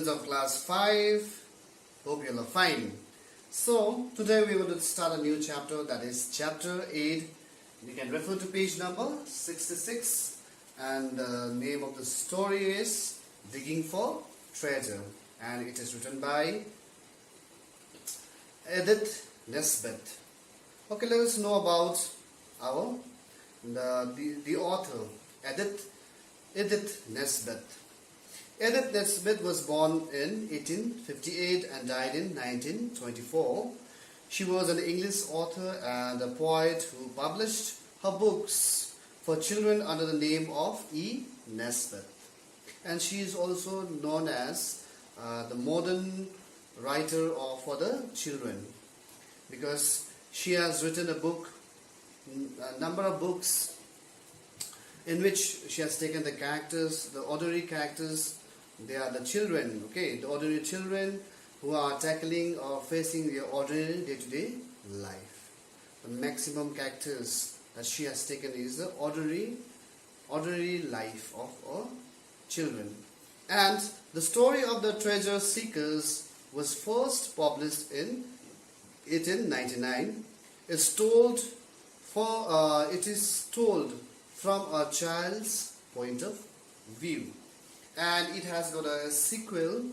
students of class 5. Hope you all are fine. So, today we will start a new chapter, that is chapter 8. You can refer to page number 66, and the name of the story is Digging for Treasure, and it is written by Edith Nesbit. Okay, let us know about the author, Edith Nesbit. Edith Nesbit was born in 1858 and died in 1924. She was an English author and a poet who published her books for children under the name of E. Nesbit. And she is also known as the modern writer for the children, because she has written a number of books in which she has taken the characters, the ordinary characters. They are the children, okay, the ordinary children who are tackling or facing their ordinary day-to-day life. The maximum characters that she has taken is the ordinary life of our children. And the story of the treasure seekers was first published in 1899. It is told from a child's point of view. And it has got a sequel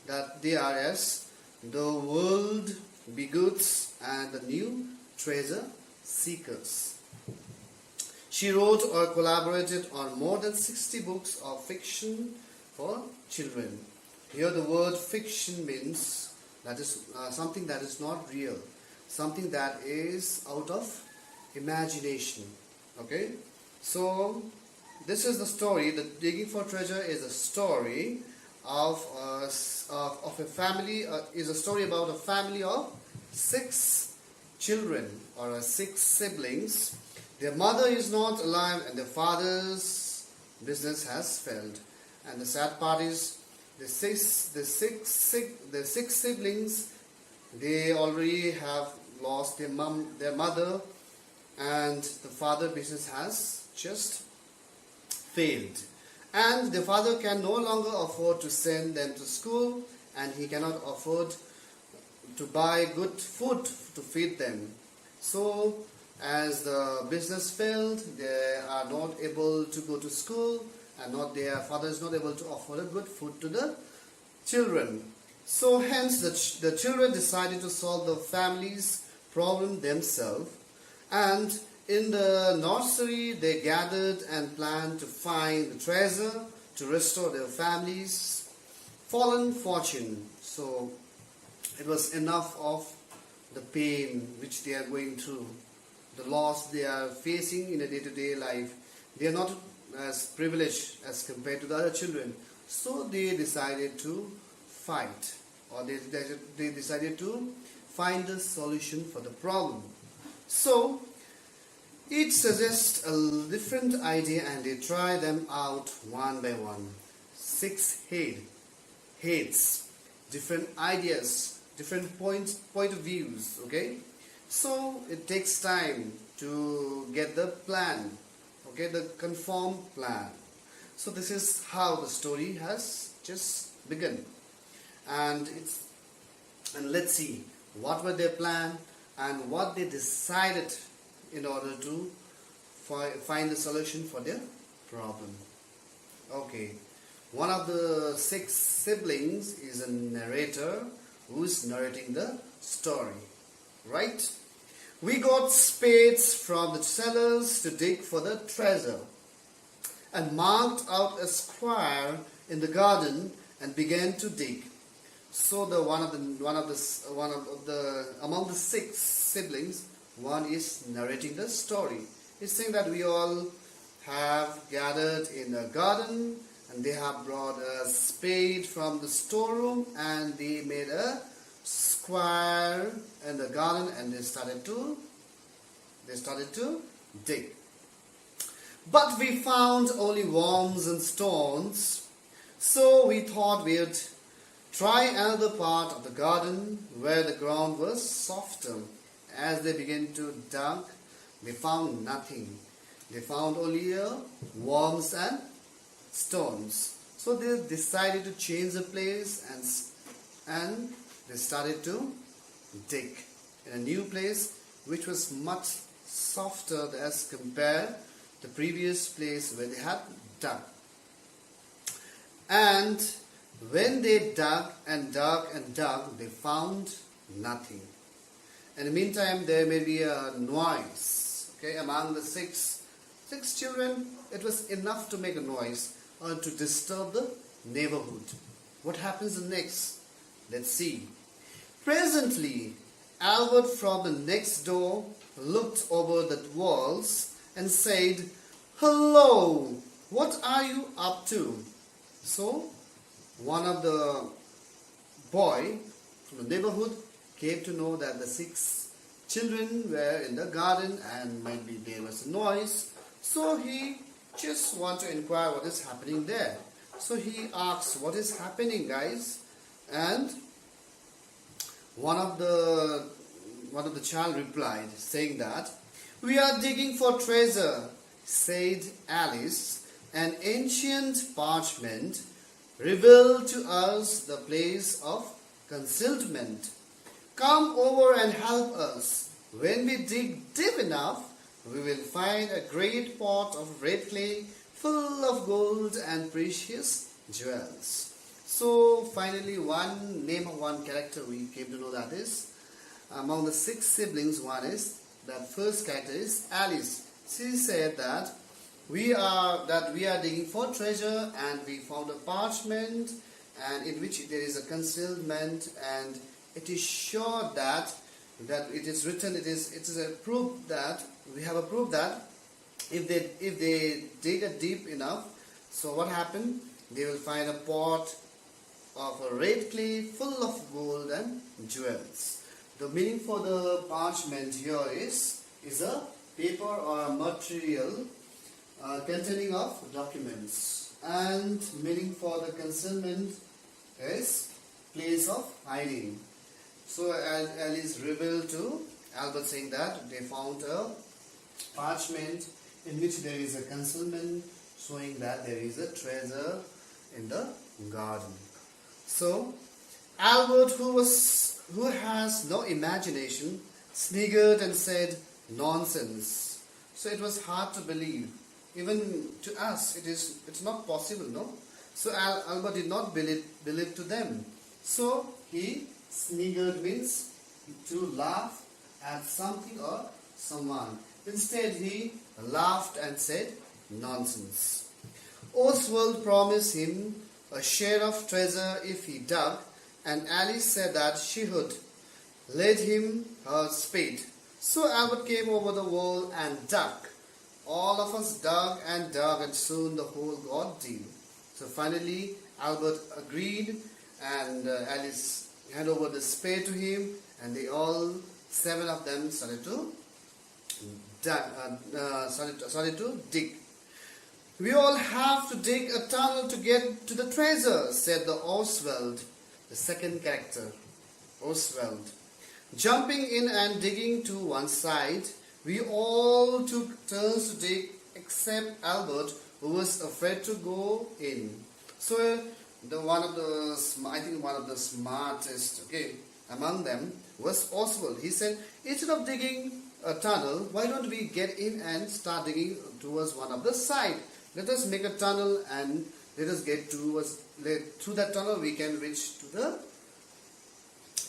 that they are as The World Be Goods and the New Treasure Seekers. She wrote or collaborated on more than 60 books of fiction for children. Here the word fiction means that is something that is not real, something that is out of imagination. Okay, so this is the story. The Digging for Treasure is a story of a family. Is a story about a family of 6 children or 6 siblings. Their mother is not alive, and their father's business has failed. And the sad part is, the six siblings, they already have lost their mother, and the father business has just failed, and the father can no longer afford to send them to school, and he cannot afford to buy good food to feed them. So as the business failed, they are not able to go to school, and their father is not able to offer a good food to the children. So hence the children decided to solve the family's problem themselves, and in the nursery they gathered and planned to find the treasure to restore their family's fallen fortune. So it was enough of the pain which they are going through, the loss they are facing in a day-to-day life. They are not as privileged as compared to the other children. So they decided to fight, or they decided to find a solution for the problem. So each suggests a different idea, and they try them out one by one. 6 heads, different ideas, different point of views. Okay, so it takes time to get the plan. Okay, the confirmed plan. So this is how the story has just begun, and let's see what were their plan and what they decided in order to find the solution for their problem. Okay, one of the 6 siblings is a narrator who is narrating the story, right? We got spades from the sellers to dig for the treasure, and marked out a square in the garden and began to dig. So among the 6 siblings, one is narrating the story. He's saying that we all have gathered in a garden, and they have brought a spade from the storeroom, and they made a square in the garden, and they started to dig. But we found only worms and stones, so we thought we'd try another part of the garden where the ground was softer. As they began to dig, they found nothing. They found only worms and stones. So they decided to change the place and they started to dig in a new place which was much softer as compared to the previous place where they had dug. And when they dug and dug and dug, they found nothing. In the meantime, there may be a noise. Okay, among the six children, it was enough to make a noise or to disturb the neighborhood. What happens next? Let's see. Presently, Albert from the next door looked over the walls and said, "Hello, what are you up to?" So, one of the boy from the neighborhood came to know that the 6 children were in the garden and maybe there was a noise. So he just want to inquire what is happening there. So he asks, "What is happening, guys?" And one of the child replied, saying that, "We are digging for treasure," said Alice. "An ancient parchment revealed to us the place of concealment. Come over and help us. When we dig deep enough, we will find a great pot of red clay full of gold and precious jewels." So finally, one name of one character we came to know, that is among the 6 siblings, one is that first character is Alice. She said that we are digging for treasure and we found a parchment and in which there is a concealment, and it is sure that it is written, it is a proof that we have a proof that if they dig it deep enough, so what happened? They will find a pot of a red clay full of gold and jewels. The meaning for the parchment here is a paper or a material containing of documents, and meaning for the concealment is place of hiding. So Alice revealed to Albert, saying that they found a parchment in which there is a concealment, showing that there is a treasure in the garden. So Albert, who has no imagination, sniggered and said, "Nonsense." So it was hard to believe. Even to us, it's not possible, no? So Albert did not believe to them. So he sniggered means to laugh at something or someone. Instead, he laughed and said, "Nonsense." Oswald promised him a share of treasure if he dug, and Alice said that she would lend him her spade. So Albert came over the wall and dug. All of us dug, and soon the hole got deep. So finally, Albert agreed, and Alice handed over the spade to him, and they all 7 of them started to dig. "We all have to dig a tunnel to get to the treasure," said the Oswald, the second character, Oswald. Jumping in and digging to one side, we all took turns to dig except Albert, who was afraid to go in. So one of the smartest among them was Oswald. He said, "Instead of digging a tunnel, why don't we get in and start digging towards one of the side? Let us make a tunnel and let us get through that tunnel we can reach to the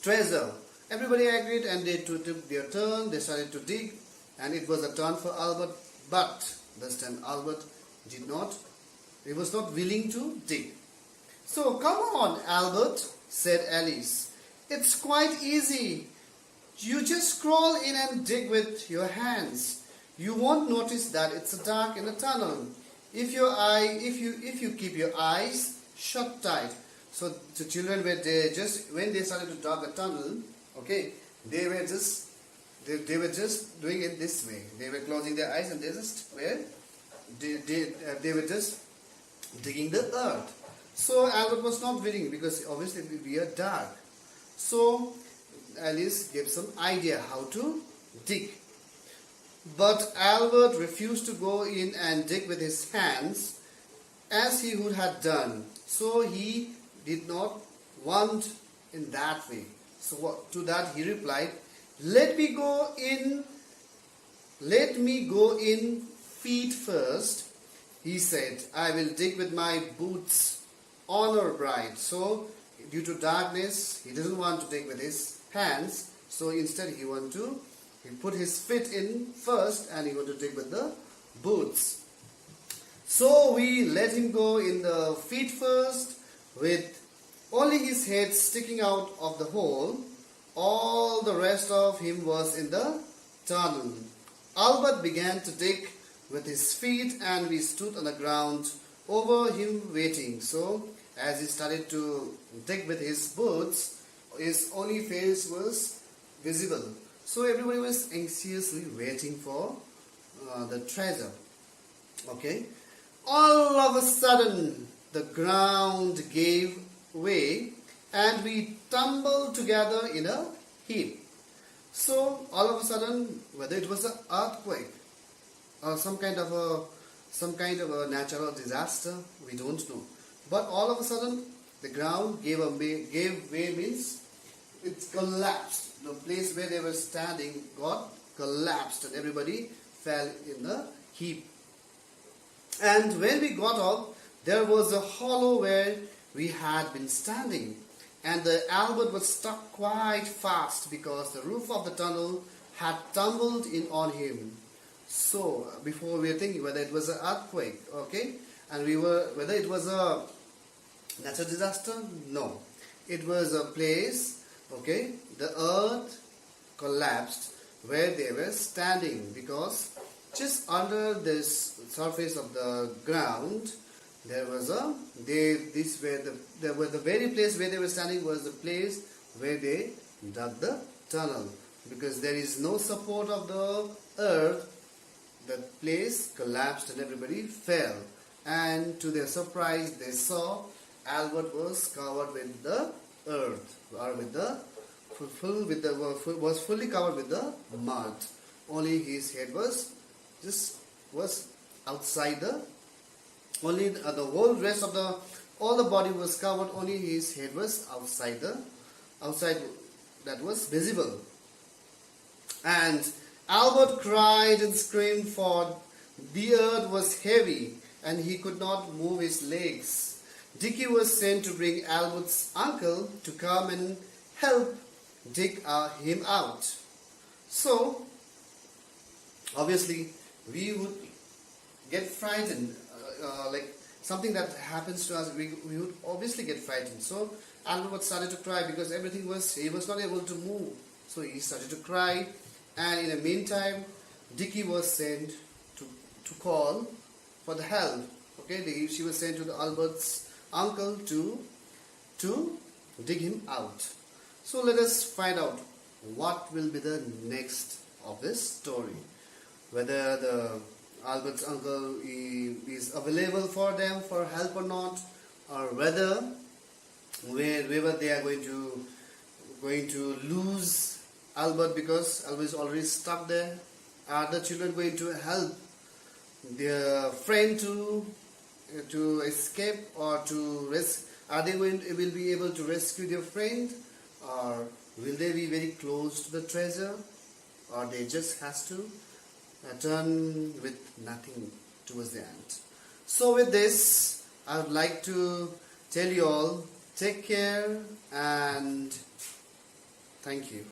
treasure." Everybody agreed, and they took their turn. They started to dig, and it was a turn for Albert, but this time Albert was not willing to dig. "So come on, Albert," said Alice. "It's quite easy. You just crawl in and dig with your hands. You won't notice that it's dark in the tunnel if you keep your eyes shut tight." So the children when they started to dig a tunnel, they were just doing it this way. They were closing their eyes and they were just digging the earth. So Albert was not willing, because obviously it would be a dark. So Alice gave some idea how to dig. But Albert refused to go in and dig with his hands as he would have done So he did not want in that way. So to that he replied, let me go in feet first. He said, I will dig with my boots on her bride. So due to darkness, he doesn't want to dig with his hands. So instead he put his feet in first and he want to dig with the boots. So we let him go in the feet first with only his head sticking out of the hole. All the rest of him was in the tunnel. Albert began to dig with his feet and we stood on the ground over him waiting. So as he started to dig with his boots, his only face was visible. So everybody was anxiously waiting for the treasure. Okay. All of a sudden the ground gave way and we tumbled together in a heap. So all of a sudden, whether it was an earthquake or some kind of a natural disaster, we don't know. But all of a sudden, the ground gave way means it collapsed. The place where they were standing got collapsed and everybody fell in the heap. And when we got up, there was a hollow where we had been standing. And the Albert was stuck quite fast because the roof of the tunnel had tumbled in on him. So before we were thinking whether it was an earthquake, okay, and whether it was a natural disaster, no, it was a place, okay, the earth collapsed where they were standing because just under this surface of the ground there was the very place where they were standing was the place where they dug the tunnel. Because there is no support of the earth, the place collapsed and everybody fell. And to their surprise, they saw Albert was covered with the earth, or was fully covered with the mud. Only his head was outside the. Only the whole rest of all the body was covered. Only his head was outside that was visible. And Albert cried and screamed, for the earth was heavy and he could not move his legs. Dickie was sent to bring Albert's uncle to come and help dig him out. So obviously we would get frightened. Like something that happens to us, we would obviously get frightened. So Albert started to cry because he was not able to move. So he started to cry, and in the meantime, Dickie was sent to call for the help. Okay, she was sent to Albert's uncle to dig him out. So let us find out what will be the next of this story. Whether Albert's uncle is available for them for help or not, or whether they are going to lose Albert because Albert is already stuck there. Are the children going to help their friend to escape or to will be able to rescue their friend, or will they be very close to the treasure, or they just has to turn with nothing towards the end. So with this, I would like to tell you all, take care and thank you.